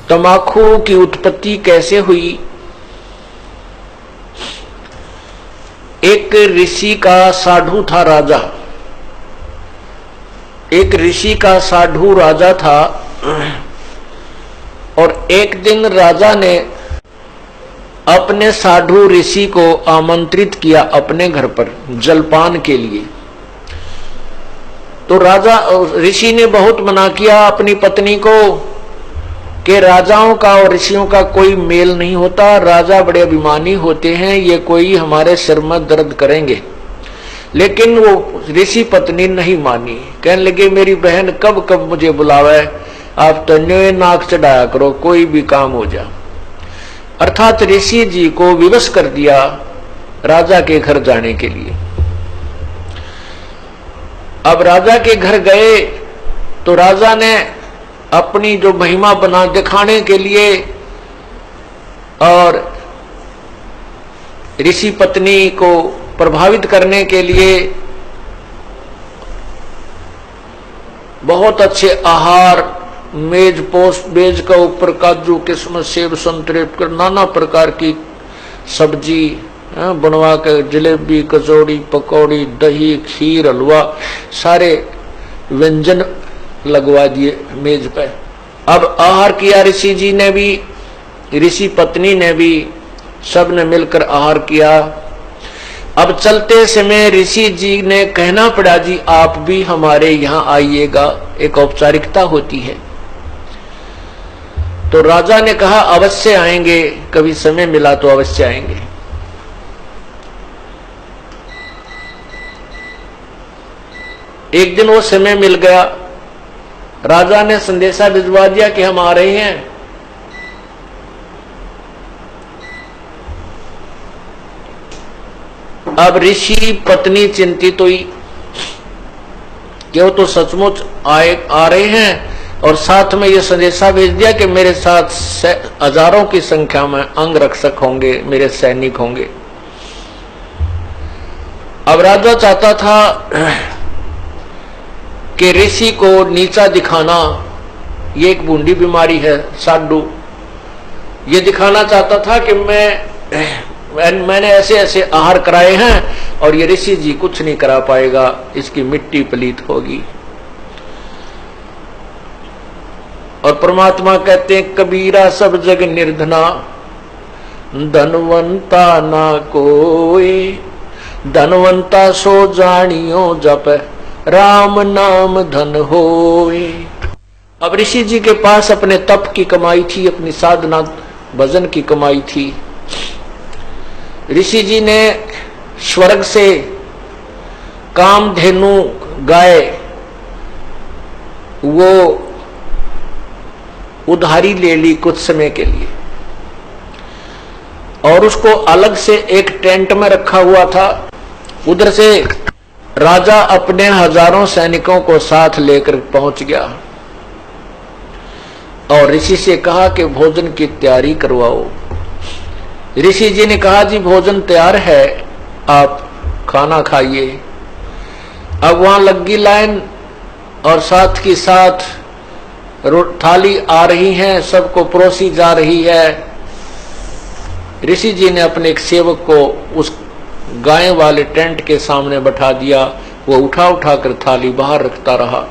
तंबाकू की उत्पत्ति कैसे हुई? एक ऋषि का साधु था राजा। एक ऋषि का साधु राजा था और एक दिन राजा ने अपने साधु ऋषि को आमंत्रित किया अपने घर पर जलपान के लिए। तो राजा ऋषि ने बहुत मना किया अपनी पत्नी को कि राजाओं का और ऋषियों का कोई मेल नहीं होता, राजा बड़े अभिमानी होते हैं, ये कोई हमारे सिर में दर्द करेंगे। लेकिन वो ऋषि पत्नी नहीं मानी, कहने लगे मेरी बहन कब कब मुझे बुलावे, आप तो न्योय नाक चढ़ाया करो, कोई भी काम हो जा। अर्थात ऋषि जी को विवश कर दिया राजा के घर जाने के लिए। अब राजा के घर गए तो राजा ने अपनी जो महिमा बना दिखाने के लिए और ऋषि पत्नी को प्रभावित करने के लिए बहुत अच्छे आहार, मेज पोस्ट मेज का ऊपर काजू किस्मत सेब संतरे कर नाना प्रकार की सब्जी बनवा के, जलेबी कचौड़ी पकौड़ी दही खीर हलवा सारे व्यंजन लगवा दिए मेज पे। अब आहार किया ऋषि जी ने भी, ऋषि पत्नी ने भी, सब ने मिलकर आहार किया। अब चलते समय ऋषि जी ने कहना पड़ा जी आप भी हमारे यहाँ आइएगा, एक औपचारिकता होती है। तो राजा ने कहा अवश्य आएंगे, कभी समय मिला तो अवश्य आएंगे। एक दिन वो समय मिल गया, राजा ने संदेशा भिजवा दिया कि हम आ रहे हैं। अब ऋषि पत्नी चिंतित हुई कि वो तो सचमुच आ रहे हैं और साथ में ये संदेशा भेज दिया कि मेरे साथ हजारों की संख्या में अंगरक्षक होंगे, मेरे सैनिक होंगे। अब राजा चाहता था कि ऋषि को नीचा दिखाना, ये एक बूंदी बीमारी है साधु, ये दिखाना चाहता था कि मैंने ऐसे ऐसे आहार कराए हैं और ये ऋषि जी कुछ नहीं करा पाएगा, इसकी मिट्टी पलीत होगी। और परमात्मा कहते हैं कबीरा सब जग निर्धना, धनवंता ना कोई, धनवंता सो जानियो जप राम नाम धन होए। अब ऋषि जी के पास अपने तप की कमाई थी, अपनी साधना भजन की कमाई थी। ऋषि जी ने स्वर्ग से कामधेनु गाय वो उधारी ले ली कुछ समय के लिए और उसको अलग से एक टेंट में रखा हुआ था। उधर से राजा अपने हजारों सैनिकों को साथ लेकर पहुंच गया और ऋषि से कहा कि भोजन की तैयारी करवाओ। ऋषि जी ने कहा जी भोजन तैयार है, आप खाना खाइए। अब वहां लगी लाइन और साथ की साथ थाली आ रही है, सबको परोसी जा रही है। ऋषि जी ने अपने एक सेवक को उस गाय वाले टेंट के सामने बैठा दिया, वो उठा उठा कर थाली बाहर रखता रहा।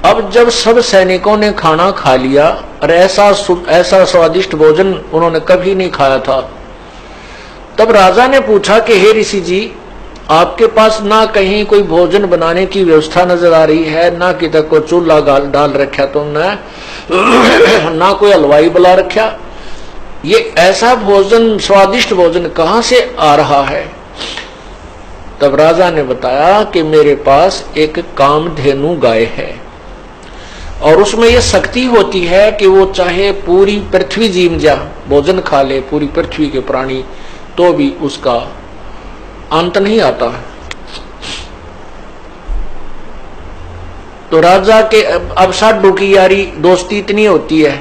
अब जब सब सैनिकों ने खाना खा लिया और ऐसा स्वादिष्ट भोजन उन्होंने कभी नहीं खाया था, तब राजा ने पूछा कि हे ऋषि जी आपके पास ना कहीं कोई भोजन बनाने की व्यवस्था नजर आ रही है, ना किधर को चूल्हा डाल रखा तुमने, ना कोई हलवाई बुला रखा, ये ऐसा भोजन स्वादिष्ट भोजन कहां से आ रहा है? तब राजा ने बताया कि मेरे पास एक कामधेनु गाय है और उसमें यह शक्ति होती है कि वो चाहे पूरी पृथ्वी जीम जा भोजन खा ले, पूरी पृथ्वी के प्राणी, तो भी उसका अंत नहीं आता है। तो राजा के अब साधु की यारी दोस्ती इतनी होती है,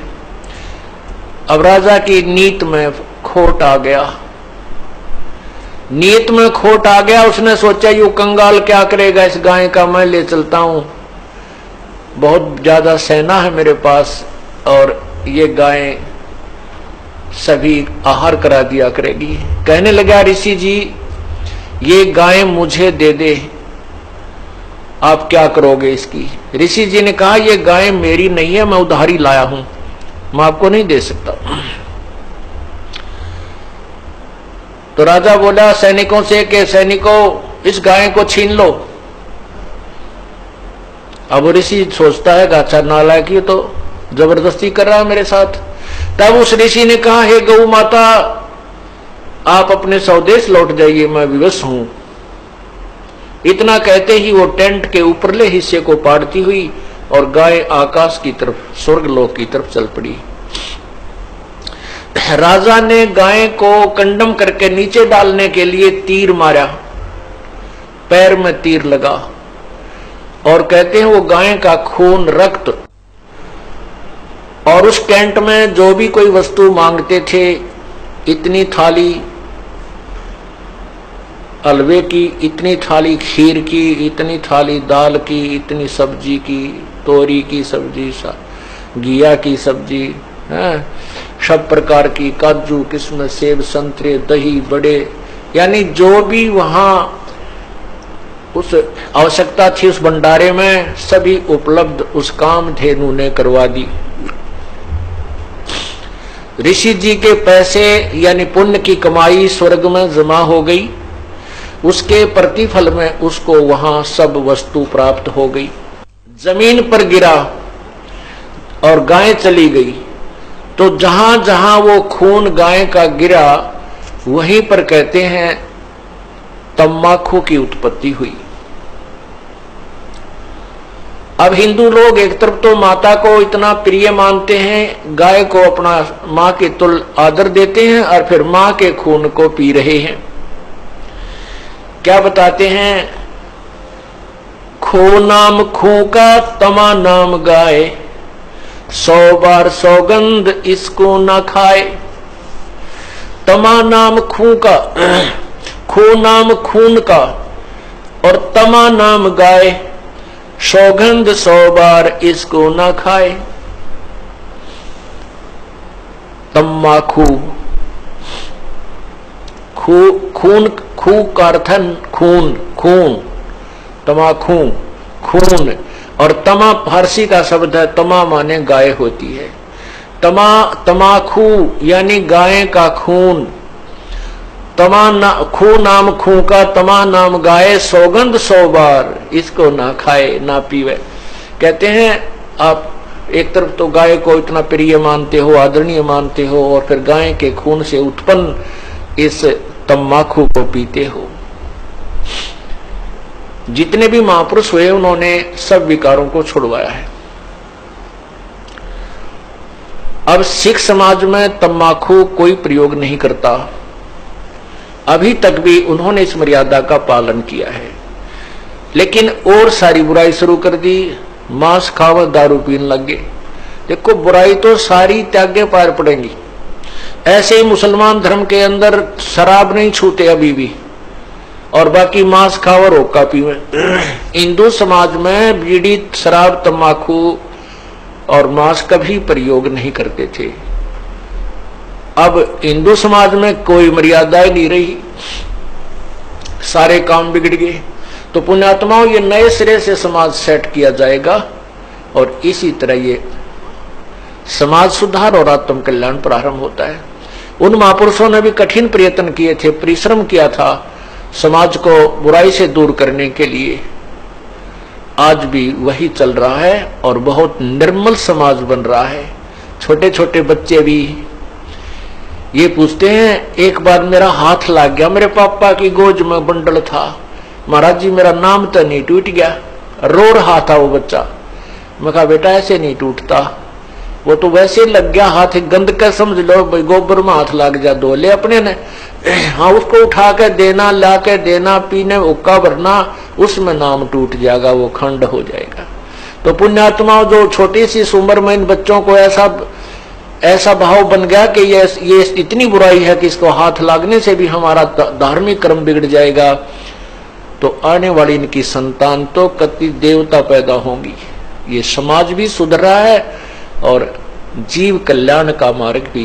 अब राजा की नीत में खोट आ गया। नीयत में खोट आ गया, उसने सोचा यू कंगाल क्या करेगा इस गाय का, मैं ले चलता हूं, बहुत ज्यादा सेना है मेरे पास और ये गाय सभी आहार करा दिया करेगी। कहने लगा ऋषि जी ये गाय मुझे दे दे, आप क्या करोगे इसकी? ऋषि जी ने कहा ये गाय मेरी नहीं है, मैं उधारी लाया हूं, मैं आपको नहीं दे सकता। तो राजा बोला सैनिकों से कि सैनिकों इस गाय को छीन लो। अब ऋषि सोचता है अच्छा नालायक ये तो जबरदस्ती कर रहा है मेरे साथ। तब उस ऋषि ने कहा हे गौ माता आप अपने स्वदेश लौट जाइए, मैं विवश हूं। इतना कहते ही वो टेंट के ऊपरले हिस्से को पाड़ती हुई और गाय आकाश की तरफ, स्वर्गलोक की तरफ चल पड़ी। राजा ने गाय को कंडम करके नीचे डालने के लिए तीर मारा, पैर में तीर लगा और कहते हैं वो गाय का खून, रक्त और उस टेंट में जो भी कोई वस्तु मांगते थे, इतनी थाली हलवे की, इतनी थाली खीर की, इतनी थाली दाल की, इतनी सब्जी की, तोरी की सब्जी, घिया की सब्जी है, सब प्रकार की, काजू किस्मत, सेब, संतरे, दही, बड़े, यानी जो भी वहां उस आवश्यकता थी उस भंडारे में सभी उपलब्ध उस कामधेनु ने करवा दी। ऋषि जी के पैसे यानी पुण्य की कमाई स्वर्ग में जमा हो गई, उसके प्रतिफल में उसको वहां सब वस्तु प्राप्त हो गई। जमीन पर गिरा और गाय चली गई, तो जहां जहां वो खून गाय का गिरा वहीं पर कहते हैं तम्बाकू की उत्पत्ति हुई। अब हिंदू लोग एक तरफ तो माता को इतना प्रिय मानते हैं, गाय को अपना मां के तुल्य आदर देते हैं और फिर मां के खून को पी रहे हैं। क्या बताते हैं, खो नाम खू का तमा नाम गाय, 100 बार सौगंध इसको ना खाए। तमा नाम खू का, खू नाम खून का और तमा नाम गाय, सौगंध 100 बार इसको ना खाए। तम्बाकू, खून, खू का अर्थ खून, खून, तमाखू खून, और तमा फारसी का शब्द है, तमा माने गाय होती है। तमाखू यानी गाय का खून, खू नाम खू का तमा नाम गाय, सौगंध 100 बार इसको ना खाए ना पीवे। कहते हैं आप एक तरफ तो गाय को इतना प्रिय मानते हो, आदरणीय मानते हो, और फिर गाय के खून से उत्पन्न इस तम्बाकू को पीते हो। जितने भी महापुरुष हुए उन्होंने सब विकारों को छुड़वाया है। अब सिख समाज में तम्बाकू कोई प्रयोग नहीं करता, अभी तक भी उन्होंने इस मर्यादा का पालन किया है। लेकिन और सारी बुराई शुरू कर दी, मांस खावा, दारू पीने लगे। देखो बुराई तो सारी त्यागे पार पड़ेंगी। ऐसे ही मुसलमान धर्म के अंदर शराब नहीं छूते अभी भी, और बाकी मांस खाओ और हुक्का पीवे। हिंदू समाज में बीड़ी, शराब, तंबाकू और मांस कभी प्रयोग नहीं करते थे। अब हिंदू समाज में कोई मर्यादा ही नहीं रही, सारे काम बिगड़ गए। तो पुण्यात्माओं ये नए सिरे से समाज सेट किया जाएगा और इसी तरह ये समाज सुधार और आत्म कल्याण प्रारंभ होता है। उन महापुरुषों ने भी कठिन प्रयत्न किए थे, परिश्रम किया था समाज को बुराई से दूर करने के लिए। आज भी वही चल रहा है और बहुत निर्मल समाज बन रहा है। छोटे छोटे बच्चे भी ये पूछते हैं, एक बार मेरा हाथ लग गया, मेरे पापा की गोद में बंडल था, महाराज जी मेरा नाम तो नहीं टूट गया। रो रहा था वो बच्चा। मैं कहा बेटा ऐसे नहीं टूटता, वो तो वैसे लग गया हाथ, गंद का समझ लो, गोबर में हाथ लग जा, धो ले अपने ने। हाँ उसको उठा के देना, ला के देना, पीने उक्का भरना, उसमें नाम टूट जाएगा, वो खंड हो जाएगा। तो पुण्यात्माओं जो छोटी सी उम्र में इन बच्चों को ऐसा ऐसा भाव बन गया कि ये इतनी बुराई है कि इसको हाथ लागने से भी हमारा धार्मिक कर्म बिगड़ जाएगा, तो आने वाली इनकी संतान तो कति देवता पैदा होंगी। ये समाज भी सुधर रहा है और जीव कल्याण का मार्ग भी